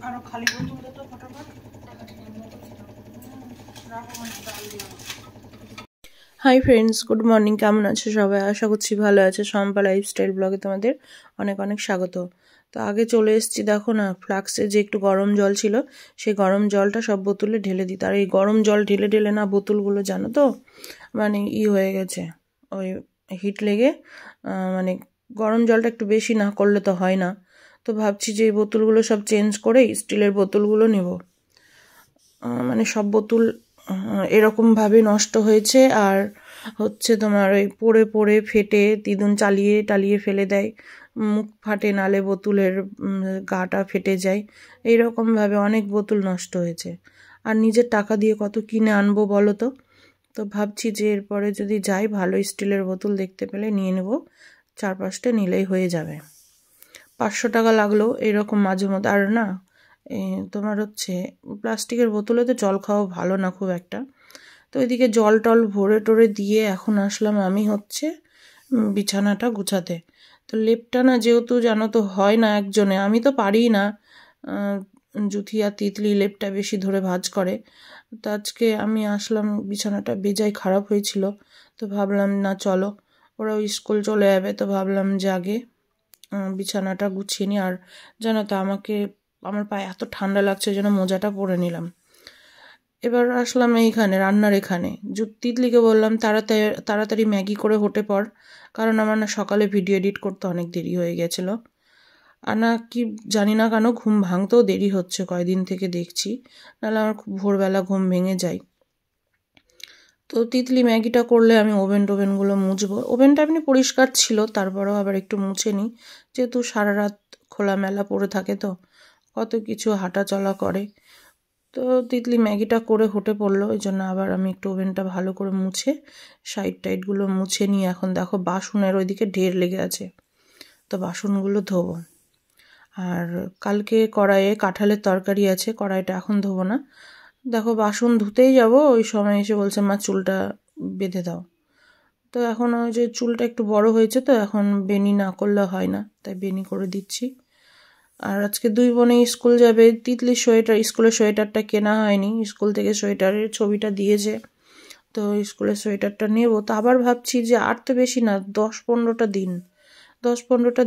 আরো খালি বোতল দে তো ফটাফট। Hi friends, good morning. কেমন আছে সবাই? আশা করছি ভালো আছে। শম্পা লাইফস্টাইল ব্লগে তোমাদের অনেক অনেক স্বাগত। তো আগে চলে এসেছি, দেখো না, ফ্লাক্সে যে একটু গরম জল ছিল সেই গরম জলটা সব বোতলে ঢেলে দিই। আর এই গরম জল ঢেলে ঢেলে না বোতলগুলো জানো তো মানে হয়ে গেছে, ওই হিট লেগে মানে গরম জলটা একটু বেশি না করলে তো হয় না। তো ভাবছি যে এই বোতলগুলো সব চেঞ্জ করে স্টিলের বোতলগুলো নেব। মানে সব বোতল এরকমভাবে নষ্ট হয়েছে, আর হচ্ছে তোমার ওই পড়ে পড়ে ফেটে দিদুন চালিয়ে টালিয়ে ফেলে দেয়, মুখ ফাটে, নালে বোতলের গাটা ফেটে যায়। এইরকমভাবে অনেক বোতল নষ্ট হয়েছে। আর নিজের টাকা দিয়ে কত কিনে আনবো বলো তো। তো ভাবছি যে এরপরে যদি যাই ভালো স্টিলের বোতল দেখতে পেলে নিয়ে নেব, 4-5টা নিলেই হয়ে যাবে। 500 টাকা লাগলো এরকম মাঝে মধ্যে। আর না, তোমার হচ্ছে প্লাস্টিকের বোতলে তো জল খাওয়া ভালো না খুব একটা। তো এদিকে জল টল ভরে টরে দিয়ে এখন আসলাম আমি হচ্ছে বিছানাটা গুছাতে। তো লেপটা না যেহেতু জানো তো হয় না একজনে, আমি তো পারি না, জুথি আর তিতলি লেপটা বেশি ধরে ভাঁজ করে। তো আজকে আমি আসলাম, বিছানাটা বেজায় খারাপ হয়েছিল। তো ভাবলাম না চলো, ওরা স্কুল চলে যাবে, তো ভাবলাম যে আগে বিছানাটা গুছিয়ে নিই। আর জানো তো আমার পায়ে এত ঠান্ডা লাগছে যেন মোজাটা পরে নিলাম। এবার আসলাম এইখানে রান্নার এখানে, তিতলিকে বললাম তাড়াতাড়ি ম্যাগি করে হটে পড়, কারণ আমার না সকালে ভিডিও এডিট করতে অনেক দেরি হয়ে গেছিলো। আর না কি জানি না কেন ঘুম ভাঙতেও দেরি হচ্ছে কয়দিন থেকে দেখছি, নাহলে আমার খুব ভোরবেলা ঘুম ভেঙে যায়। তো তিতলি ম্যাগিটা করলে আমি ওভেনগুলো মুছবো। ওভেনটা এমনি পরিষ্কার ছিল, তারপরেও আবার একটু মুছে নিই, যেহেতু সারা রাত খোলামেলা পড়ে থাকে তো কত কিছু হাঁটা চলা করে। তো তিতলি ম্যাগিটা করে হটে পড়লো, ওই জন্য আবার আমি একটু ওভেনটা ভালো করে মুছে সাইড টাইডগুলো মুছে নিয়ে এখন দেখো বাসনের ওইদিকে ঢের লেগে আছে, তো বাসনগুলো ধোবো। আর কালকে কড়াইয়ে কাঁঠালের তরকারি আছে, কড়াইটা এখন ধোবো না। দেখো বাসন ধুতেই যাব, ওই সময় এসে বলছে মা চুলটা বেঁধে দাও। তো এখন ওই যে চুলটা একটু বড় হয়েছে, তো এখন বেনি না করলে হয় না, তাই বেনি করে দিচ্ছি। আর আজকে দুই বোনেই স্কুল যাবে। তিতলির স্কুলের সোয়েটারটা কেনা হয়নি, স্কুল থেকে সোয়েটারের ছবিটা দিয়েছে, তো স্কুলের সোয়েটারটা নেব। তো আবার ভাবছি যে আর তো বেশি না, 10-15টা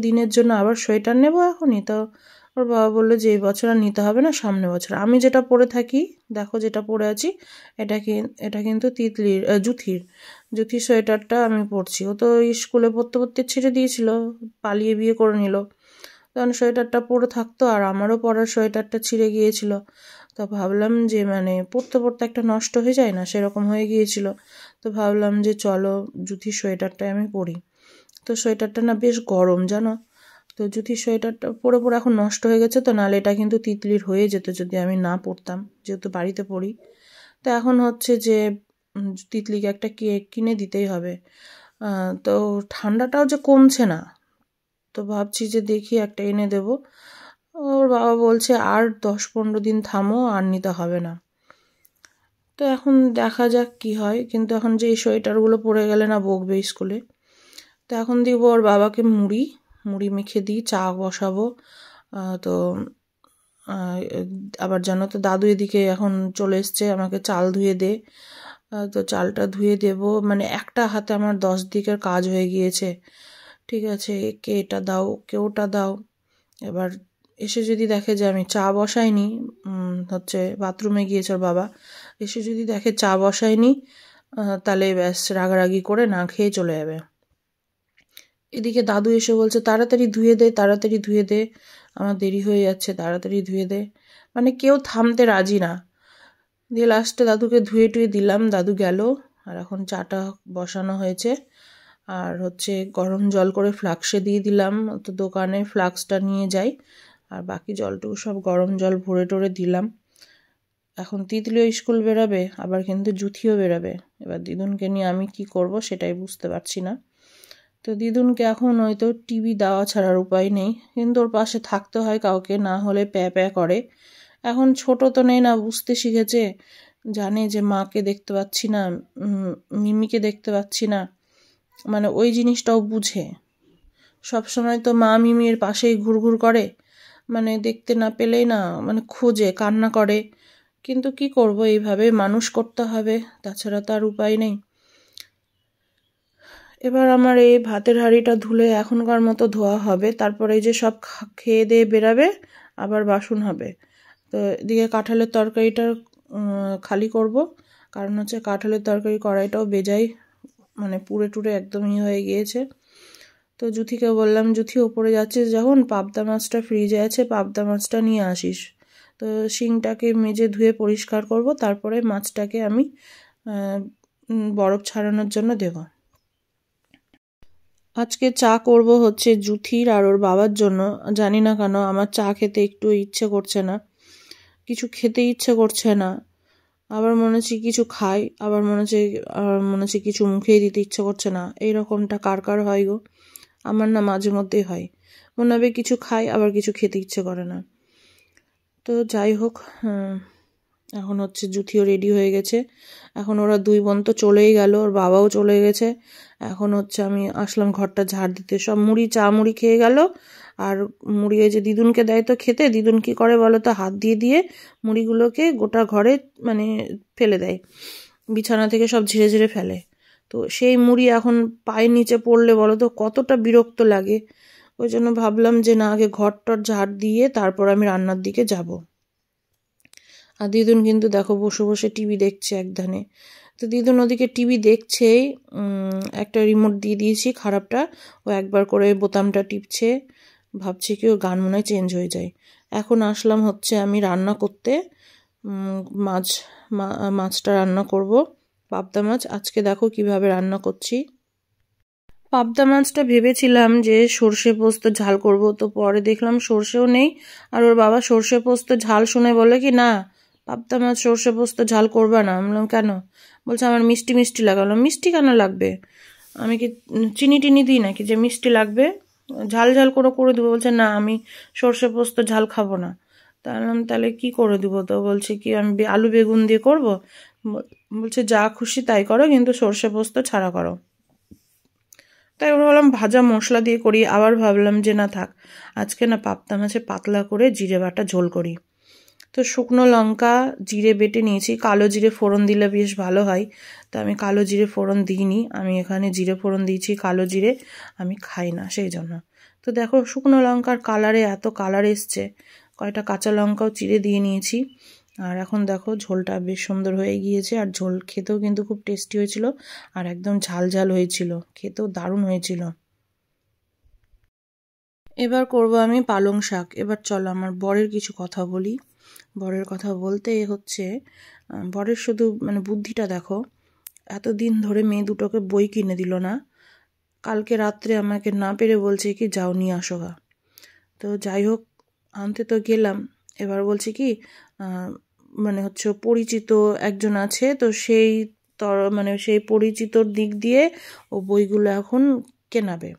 দিনের জন্য আবার সোয়েটার নেব এখনই। তো ওর বাবা বললো যে এই বছর আর নিতে হবে না, সামনে বছর। আমি যেটা পরে থাকি, দেখো যেটা পরে আছি, এটা কিন্তু জুথির সোয়েটারটা আমি পরছি। ও তো স্কুলে পড়তে পড়তে ছেড়ে দিয়েছিল, পালিয়ে বিয়ে করে নিল, তখন সোয়েটারটা পরে থাকতো। আর আমারও পরার সোয়েটারটা ছিঁড়ে গিয়েছিল, তো ভাবলাম যে মানে পরতে পরতে একটা নষ্ট হয়ে যায় না, সেরকম হয়ে গিয়েছিল। তো ভাবলাম যে চলো জুথির সোয়েটারটাই আমি পরি। তো সোয়েটারটা না বেশ গরম জানো, তো জুথির সোয়েটারটা পরে পরে এখন নষ্ট হয়ে গেছে। তো নাহলে এটা কিন্তু তিতলির হয়ে যেত যদি আমি না পরতাম, যেহেতু বাড়িতে পড়ি। তো এখন হচ্ছে যে তিতলিকে একটা কিনে দিতেই হবে। তো ঠান্ডাটাও যে কমছে না, তো ভাবছি যে দেখি একটা এনে দেব। ওর বাবা বলছে আর 10-15 দিন থামো, আর নিতে হবে না। তো এখন দেখা যাক কি হয়, কিন্তু এখন যে এই সোয়েটারগুলো পরে গেলে না বকবে স্কুলে। তো এখন দিব ওর বাবাকে মুড়ি মেখে দিই, চা বসাবো। তো আবার জানো তো দাদু এদিকে এখন চলে এসছে, আমাকে চাল ধুয়ে দে। তো চালটা ধুয়ে দেব, মানে একটা হাতে আমার 10 দিকের কাজ হয়ে গিয়েছে। ঠিক আছে, কে এটা দাও, কে ওটা দাও। এবার এসে যদি দেখে যে আমি চা বসাইনি, হচ্ছে বাথরুমে গিয়েছে ওর বাবা, এসে যদি দেখে চা বসাইনি, তাহলে ব্যাস রাগারাগি করে না খেয়ে চলে যাবে। এদিকে দাদু এসে বলছে তাড়াতাড়ি ধুয়ে দে, তাড়াতাড়ি ধুয়ে দে, আমার দেরি হয়ে যাচ্ছে, তাড়াতাড়ি ধুয়ে দে। মানে কেউ থামতে রাজি না। দিয়ে লাস্টে দাদুকে ধুয়ে টুয়ে দিলাম, দাদু গেল। আর এখন চাটা বসানো হয়েছে, আর হচ্ছে গরম জল করে ফ্লাক্সে দিয়ে দিলাম, তো দোকানে ফ্লাক্সটা নিয়ে যাই। আর বাকি জলটুকু সব গরম জল ভরে টরে দিলাম। এখন তিতলিও স্কুল বেরাবে, আবার কিন্তু জুথিও বেরাবে। এবার দিদুনকে নিয়ে আমি কি করব সেটাই বুঝতে পারছি না। তো দিদুনকে এখন হয়তো টিভি দেওয়া ছাড়ার উপায় নেই, কিন্তু ওর পাশে থাকতে হয় কাউকে, না হলে প্যা প্যা করে। এখন ছোট তো নেই না, বুঝতে শিখেছে, জানে যে মাকে দেখতে পাচ্ছি না, মিমিকে দেখতে পাচ্ছি না, মানে ওই জিনিসটাও বুঝে। সবসময় তো মা মিমির পাশেই ঘুরঘুর করে, মানে দেখতে না পেলেই না মানে খুঁজে কান্না করে, কিন্তু কি করব, এইভাবে মানুষ করতে হবে, তাছাড়া তার উপায় নেই। এবার আমার এই ভাতের হাঁড়িটা ধুলে এখনকার মতো ধোয়া হবে, তারপরে এই যে সব খেয়ে দিয়ে বেরাবে, আবার বাসন হবে। তো এদিকে কাঁঠালের তরকারিটা খালি করব, কারণ হচ্ছে কাঁঠালের তরকারি কড়াইটাও বেজায় মানে পুড়ে টুড়ে একদমই হয়ে গিয়েছে। তো জুথিকে বললাম, জুথি ওপরে যাচ্ছিস যখন, পাবদা মাছটা ফ্রিজে আছে, পাবদা মাছটা নিয়ে আসিস। তো শিংটাকে মেজে ধুয়ে পরিষ্কার করব, তারপরে মাছটাকে আমি বরফ ছাড়ানোর জন্য দেব। আজকে চা করব হচ্ছে জুথির আর ওর বাবার জন্য। জানি না কেন আমার চা খেতে একটু ইচ্ছে করছে না, কিছু খেতে ইচ্ছে করছে না। আবার মনে হচ্ছে কিছু খাই, আবার মনে হচ্ছে কিছু মুখেই দিতে ইচ্ছে করছে না। এইরকমটা কার কার হয় গো? আমার না মাঝে মধ্যেই হয়, মনে হবে কিছু খাই আবার কিছু খেতে ইচ্ছে করে না। তো যাই হোক, এখন হচ্ছে জুথিও রেডি হয়ে গেছে। এখন ওরা দুই বোন তো চলেই গেল, ওর বাবাও চলে গেছে। এখন হচ্ছে আমি আসলাম ঘরটা ঝাড় দিতে। সব চা মুড়ি খেয়ে গেল, আর মুড়ি এই যে দিদুনকে দেয় তো খেতে, দিদুন কি করে বলো তো, হাত দিয়ে দিয়ে মুড়িগুলোকে গোটা ঘরে মানে ফেলে দেয়, বিছানা থেকে সব ঝিরে ঝিরে ফেলে। তো সেই মুড়ি এখন পায়ের নিচে পড়লে বলো তো কতটা বিরক্ত লাগে। ওই জন্য ভাবলাম যে না, আগে ঘরটার ঝাড় দিয়ে তারপর আমি রান্নার দিকে যাব। আর দিদুন কিন্তু দেখো বসে বসে টিভি দেখছে একধানে। তো দিদুন ওদিকে টিভি দেখছেই, একটা রিমোট দিয়ে দিয়েছি খারাপটা, ও একবার করে বোতামটা টিপছে, ভাবছি কি ও গান মনে হয় চেঞ্জ হয়ে যায়। এখন আসলাম হচ্ছে আমি রান্না করতে, মাছটা রান্না করব, পাবদা মাছ। আজকে দেখো কিভাবে রান্না করছি। পাবদা মাছটা ভেবেছিলাম যে সর্ষে পোস্ত ঝাল করব, তো পরে দেখলাম সর্ষেও নেই। আর ওর বাবা সর্ষে পোস্ত ঝাল শুনে বলে কি, না পাবদা মাছ সর্ষে পোস্ত ঝাল করবা না। আমি বললাম কেন? বলছে আমার মিষ্টি মিষ্টি লাগালাম। মিষ্টি কেন লাগবে? আমি কি চিনি টিনি দিই নাকি যে মিষ্টি লাগবে? ঝাল ঝাল করে করে দেবো। বলছে না আমি সর্ষে পোস্ত ঝাল খাবো না। তাহলে কি করে দেবো? তো বলছে কি আমি আলু বেগুন দিয়ে করব। বলছে যা খুশি তাই করো, কিন্তু সর্ষে পোস্ত ছাড়া করো। তাই ওরা বললাম ভাজা মশলা দিয়ে করি। আবার ভাবলাম যে না থাক, আজকে না পাবদা মাছে পাতলা করে জিরে বাটা ঝোল করি। তো শুকনো লঙ্কা জিরে বেটে নিয়েছি, কালো জিরে ফোড়ন দিলে বেশ ভালো হয়। তো আমি কালো জিরে ফোড়ন দিইনি, আমি এখানে জিরে ফোড়ন দিয়েছি। কালো জিরে আমি খাই না সেই জন্য। তো দেখো শুকনো লঙ্কার কালারে এত কালার এসছে। কয়টা কাঁচা লঙ্কাও চিড়ে দিয়ে নিয়েছি। আর এখন দেখো ঝোলটা বেশ সুন্দর হয়ে গিয়েছে, আর ঝোল খেতেও কিন্তু খুব টেস্টি হয়েছিল, আর একদম ঝাল ঝাল হয়েছিল, খেতেও দারুণ হয়েছিল। এবার করব আমি পালং শাক। এবার চলো আমার বরের কিছু কথা বলি। বরের কথা বলতে হচ্ছে, বরের শুধু মানে বুদ্ধিটা দেখো, এতদিন ধরে মেয়ে দুটোকে বই কিনে দিল না, কালকে রাত্রে আমাকে না পেরে বলছে কি যাও নিয়ে আসো গা। তো যাই হোক, আনতে তো গেলাম। এবার বলছে কি মানে হচ্ছে পরিচিত একজন আছে, তো সেই মানে সেই পরিচিতর দিক দিয়ে ও বইগুলো এখন কেনাবে।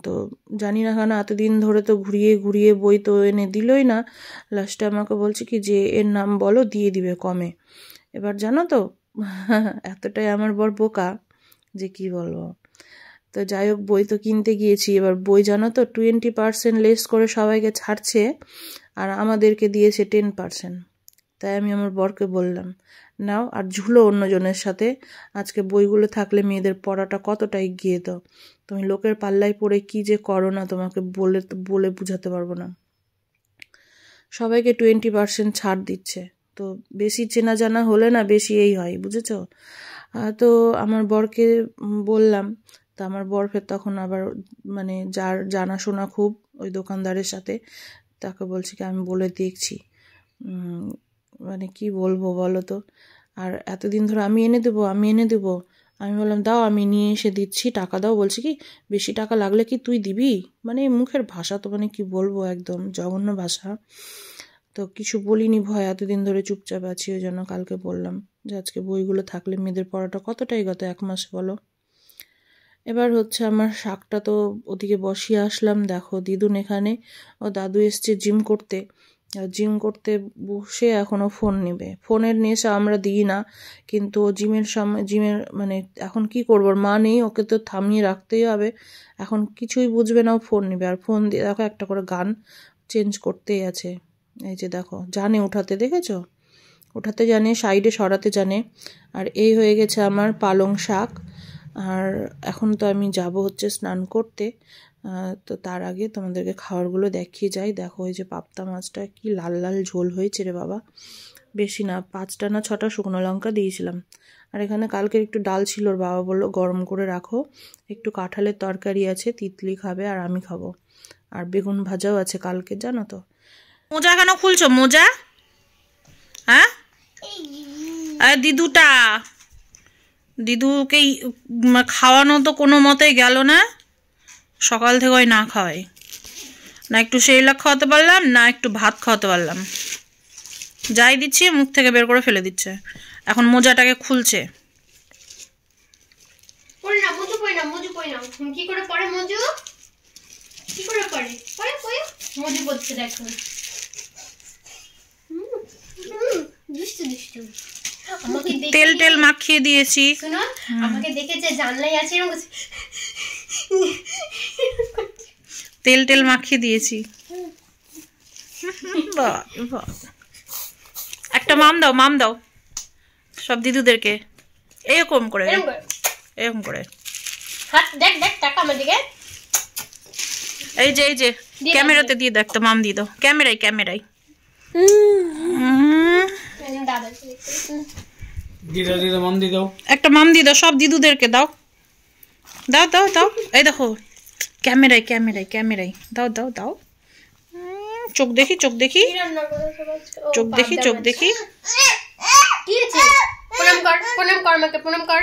তো জানি না কেন এতদিন ধরে তো ঘুরিয়ে ঘুরিয়ে বই তো এনে দিলই না। লাস্টে আমাকে বলছে কি যে এর নাম বলো, দিয়ে দিবে কমে। এবার জানো তো এতটাই আমার বর বোকা যে কি বলবো। তো যাই হোক, বই তো কিনতে গিয়েছি। এবার বই জানো তো 20% লেস করে সবাইকে ছাড়ছে, আর আমাদেরকে দিয়েছে 10%। তাই আমি আমার বরকে বললাম নাও, আর ঝুলো অন্যজনের সাথে। আজকে বইগুলো থাকলে মেয়েদের পড়াটা কতটা এগিয়ে যেত। তুমি লোকের পাল্লায় পড়ে কি যে করো না, তোমাকে বলে বলে বুঝাতে পারবো না। সবাইকে 20% ছাড় দিচ্ছে। তো বেশি চেনা জানা হলে না বেশি এই হয়, বুঝেছো? তো আমার বরকে বললাম। তা আমার বর ফের তখন আবার মানে যার জানাশোনা খুব ওই দোকানদারের সাথে, তাকে বলছি কি আমি বলে দেখছি। মানে কি বলবো বলো তো। আর এতদিন ধরে আমি এনে দেবো আমি এনে দেবো, আমি বললাম দাও আমি নিয়ে এসে দিচ্ছি, টাকা দাও। বলছি কি বেশি টাকা লাগলে কি তুই দিবি? মানে মুখের ভাষা তো মানে কি বলবো, একদম জঘন্য ভাষা। তো কিছু বলিনি, ভয় এতদিন ধরে চুপচাপ আছি, ওই জন্য কালকে বললাম যে আজকে বইগুলো থাকলে মেয়েদের পড়াটা কতটাই গত 1 মাস বলো। এবার হচ্ছে আমার শাকটা তো ওদিকে বসিয়ে আসলাম। দেখো দিদুন এখানে, ও দাদু এসছে জিম করতে। জিম করতে বসে এখনও ফোন নেবে। ফোনের নেশা আমরা দিই না, কিন্তু জিমের মানে এখন কি করবো, মা নেই, ওকে তো থামিয়ে রাখতেই হবে। এখন কিছুই বুঝবে না, ও ফোন নেবে। আর ফোন দিয়ে দেখো একটা করে গান চেঞ্জ করতেই আছে। এই যে দেখো, জানে উঠাতে, দেখেছো? উঠাতে জানে, সাইডে সরাতে জানে। আর এই হয়ে গেছে আমার পালং শাক। আর এখন তো আমি যাব হচ্ছে স্নান করতে। তো তার আগে তোমাদেরকে খাবারগুলো দেখিয়ে যাই। দেখো এই যে পাবদা মাছটা কি লাল লাল ঝোল হয়েছে রে বাবা। বেশি না, 5টা না 6টা শুকনো লঙ্কা দিয়েছিলাম। আর এখানে কালকের একটু ডাল ছিল, ওর বাবা বললো গরম করে রাখো। একটু কাঁঠালের তরকারি আছে, তিতলি খাবে আর আমি খাবো। আর বেগুন ভাজাও আছে কালকে, জানো তো। মোজা কেন খুলছো মোজা? হ্যাঁ দিদুটা, দিদুকে খাওয়ানো তো কোনো মতেই গেল না। সকাল থেকে ওই না খাওয়াই, না একটু সেরেলাক খাওয়াতে পারলাম, না একটু ভাত খাওয়াতে পারলাম। যাই দিচ্ছি মুখ থেকে বের করে ফেলে দিচ্ছে। এখন মোজাটাকে খুলছে। কি করে পড়ে মজু? কি করে পড়ে? পড়ে পড়ে মজু পড়ছে দেখো। দুষ্টু দুষ্টু। আমাকে তেল তেল মাখিয়ে দিয়েছি। শোনো, আমাকে দেখেছে জানলাই আছে এরকম তেল তেল মাখিয়ে দিয়েছি। একটা মাম দাও, মাম দাও সব দিদুদেরকে। এরকম করে, এরকম করে হাত দেখ দেখ টাকা আমার দিকে। এই যে এই যে ক্যামেরাতে দিয়ে দেখ তো, মাম দিয়ে দাও ক্যামেরায়, ক্যামেরায়। একটা মাম দিয়ে দাও, সব দিদুদেরকে দাও, দাও দাও দাও। এই দেখো ক্যামেরায়, ক্যামেরায়, ক্যামেরায় দাও দাও দাও। চোখ দেখি, চোখ দেখি, চোখ দেখি, চোখ দেখি। প্রণাম কর, প্রণাম কর, আমাকে প্রণাম কর।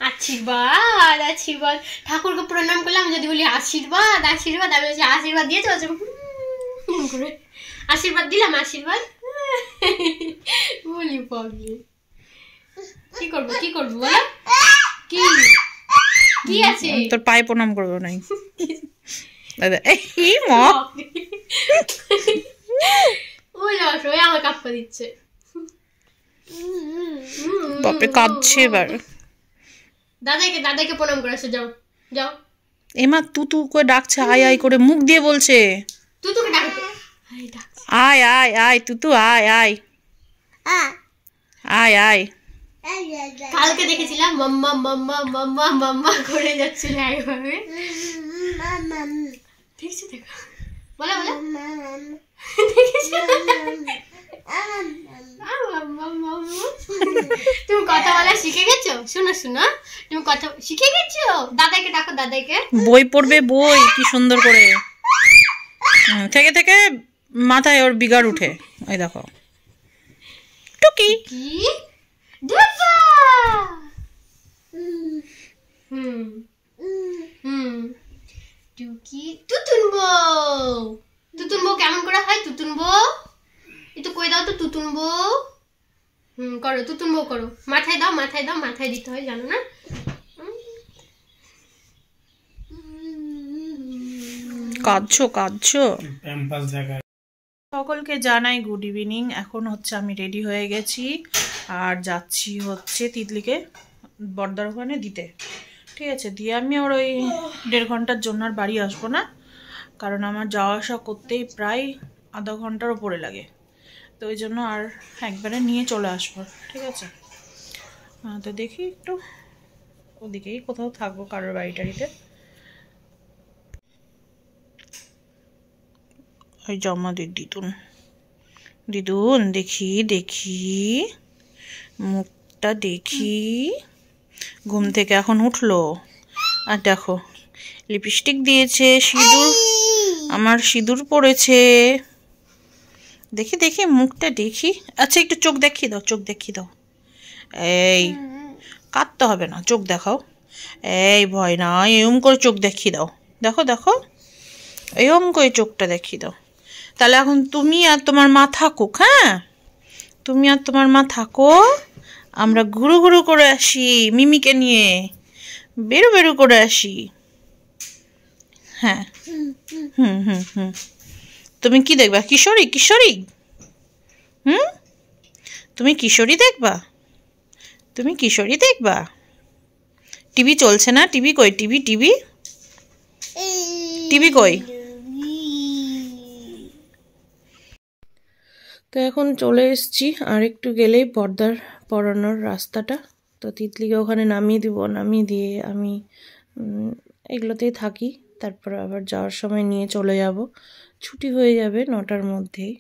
আশীর্বাদ, আশীর্বাদ। ঠাকুরকে প্রণাম করলাম, যদি বলি আশীর্বাদ আশীর্বাদ, আমি বলছি আশীর্বাদ দিয়েছো, আশীর্বাদ দিলাম, আশীর্বাদ বলি পাগলি। কি করবো, কি করবো বলো? কি কি আছে? তোর পায়ে প্রণাম করবো নাই। ওই আমার কাপ্পা দিচ্ছে, বাপে কাঁদছে এবার। দাদাকে, দাদাকে প্রণাম করে আসো, যাও যাও। এমা তুতু করে ডাকছে, আয় আয় করে মুখ দিয়ে বলছে। তুতুকে ডাকো, আয় আয় আয় তুতু, আয় আয় আয় আয়। কালকে দেখেছিলাম মাম্মা মাম্মা মাম্মা মাম্মা করে যাচ্ছিল একভাবে। দেখছো, দেখো বলো বলো। তুমি কথা বলা শিখে গেছো? শোনো শোনো, তুমি কথা শিখে গেছো? দাদাকে ডাকো, দাদাকে। বই পড়বে, বই কি সুন্দর করে থেকে থেকে মাথায় ওর বিগাড় উঠে। ওই দেখো টুকি, কি দাদা। টুকি, তুতুন বউ। তুতুন বউ কেমন করে হয়? তুতুন বউ একটু কই দাও তো, তুতুন বউ। করো, তুতুন বউ করো। মাথায় দাও, মাথায় দাও, মাথায় দিতে হয়, জানো না? কাঁদছো কাঁদছো। সকলকে জানাই গুড ইভিনিং। এখন হচ্ছে আমি রেডি হয়ে গেছি আর যাচ্ছি হচ্ছে তিতলিকে বড়দার ওখানে দিতে। ঠিক আছে, দিয়ে আমি ওর ওই 1.5 ঘন্টার জন্য আর বাড়ি আসবো না, কারণ আমার যাওয়া আসা করতেই প্রায় আধা ঘন্টার উপরে লাগে। তো ওই জন্য আর একবারে নিয়ে চলে আসবো। ঠিক আছে, তো দেখি একটু ওদিকেই কোথাও থাকবো, কারোর বাড়ি টাড়িতে। ওই জমাদের দিদুন, দিদুন দেখি দেখি মুখটা দেখি। ঘুম থেকে এখন উঠলো আর দেখো লিপস্টিক দিয়েছে, সিঁদুর, আমার সিঁদুর পড়েছে। দেখি দেখি মুখটা দেখি। আচ্ছা একটু চোখ দেখিয়ে দাও, চোখ দেখিয়ে দাও। এই কাঁদতে হবে না, চোখ দেখাও। এই ভয় না, এরম করে চোখ দেখিয়ে দাও। দেখো দেখো, এরম করে চোখটা দেখিয়ে দাও। তাহলে এখন তুমি আর তোমার মা থাকুক। হ্যাঁ, তুমি আর তোমার মা থাকো, আমরা ঘুরু ঘুরু করে আসি মিমিকে নিয়ে, বেরু বেরু করে আসি। হ্যাঁ, হুম হুম হুম। তুমি কি দেখবা? কিশোরী, কিশোরী? তুমি কিশোরী দেখবা? তুমি কিশোরী দেখবা? টিভি চলছে না? টিভি কই? টিভি টিভি টিভি কই? তো এখন চলে এসেছি, আর একটু গেলেই পর্দার পরানোর রাস্তাটা। তো তিতলিকে ওখানে নামিয়ে দিব, নামিয়ে দিয়ে আমি এগুলোতেই থাকি। তারপর আবার যাওয়ার সময় নিয়ে চলে যাব, ছুটি হয়ে যাবে 9টার মধ্যেই।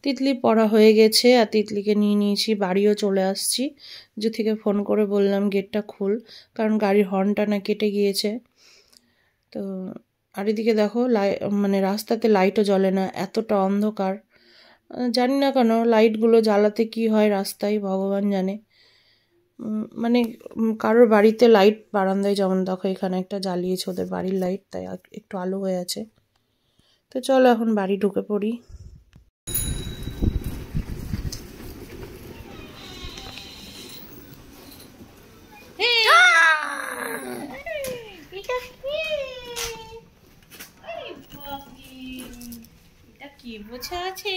তিতলি পড়া হয়ে গেছে, আর তিতলিকে নিয়ে নিয়েছি, বাড়িও চলে আসছি। জ্যোতিকে ফোন করে বললাম গেটটা খুল, কারণ গাড়ির হর্নটা না কেটে গিয়েছে। তো আর এদিকে দেখো মানে রাস্তাতে লাইটও জ্বলে না, এতটা অন্ধকার। জানি না কেন লাইটগুলো জ্বালাতে কি হয় রাস্তায়, ভগবান জানে। মানে কারোর বাড়িতে লাইট বারান্দায়, যেমন দেখো এখানে একটা জ্বালিয়েছে ওদের বাড়ির লাইট, তাই একটু আলো হয়ে আছে। তো চলো এখন বাড়ি ঢুকে পড়ি। কি বোঝা আছে?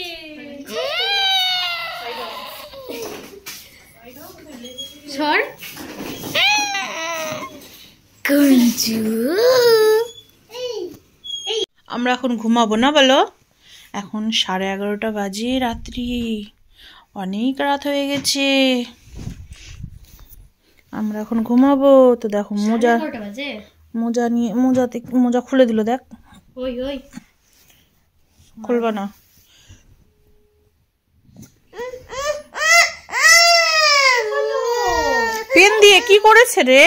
আমরা এখন ঘুমাবো না বলো? এখন 11:30 বাজে রাত্রি, অনেক রাত হয়ে গেছে। আমরা এখন ঘুমাবো। তো দেখো মোজা নিয়ে মোজা খুলে দিল, দেখ। খুলবা না? পেন দিয়ে কি করেছে রে?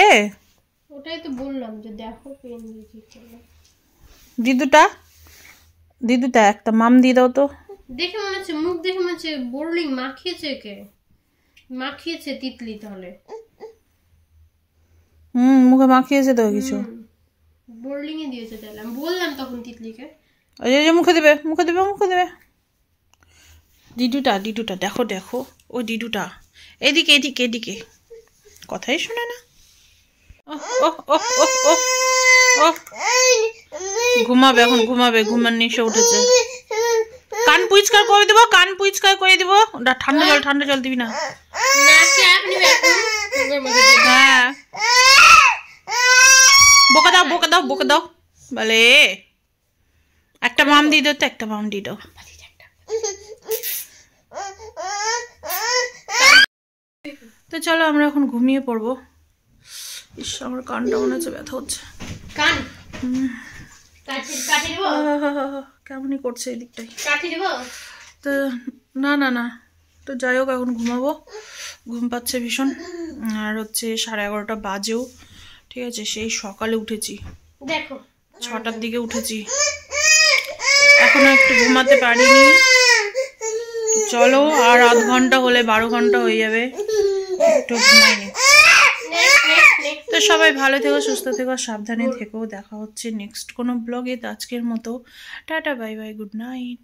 ওটাই তো বললাম যে দেখো পেন দিয়ে কি করলো। দিদুটা একটা মাম দিয়ে দাও তো। দেখে মনে হচ্ছে, মুখ দেখে মনে হচ্ছে বোর্লিং মাখিয়েছে তিতলি। তাহলে মুখে মাখিয়েছে তো কিছু, বোর্লিং এ দিয়েছে। তাহলে আমি বললাম তখন তিতলিকে মুখে দেবে। ডিডুটা দেখো ও ডিডুটা এদিকে কথাই শোনে না। ঘুমাবে এখন, ঘুমার নেশা উঠেছে। কান পরিষ্কার করে দেবো। ঠান্ডা জল দিবি না। হ্যাঁ, বোকা দাও বলে। একটা মাম দিয়ে দাও তো, একটা মাম দিয়ে দাও। তো চলো আমরা এখন ঘুমিয়ে পড়বো। আমার কানটা মনে হচ্ছে ব্যথা হচ্ছে। কেমনই করছে এই দিকটাই। তো না তো যাই হোক, এখন ঘুমাবো। ঘুম পাচ্ছে ভীষণ। আর হচ্ছে 11:30 বাজেও, ঠিক আছে। সেই সকালে উঠেছি, দেখো 6টার দিকে উঠেছি, এখনো একটু ঘুমাতে পারিনি। চলো আর আধ ঘন্টা হলে 12 ঘন্টা হয়ে যাবে, একটু ঘুমাইনি। তো সবাই ভালো থেকো, সুস্থ থেকো, সাবধানে থেকো। দেখা হচ্ছে নেক্সট কোনো ব্লগে। আজকের মতো tata, bye bye, good night.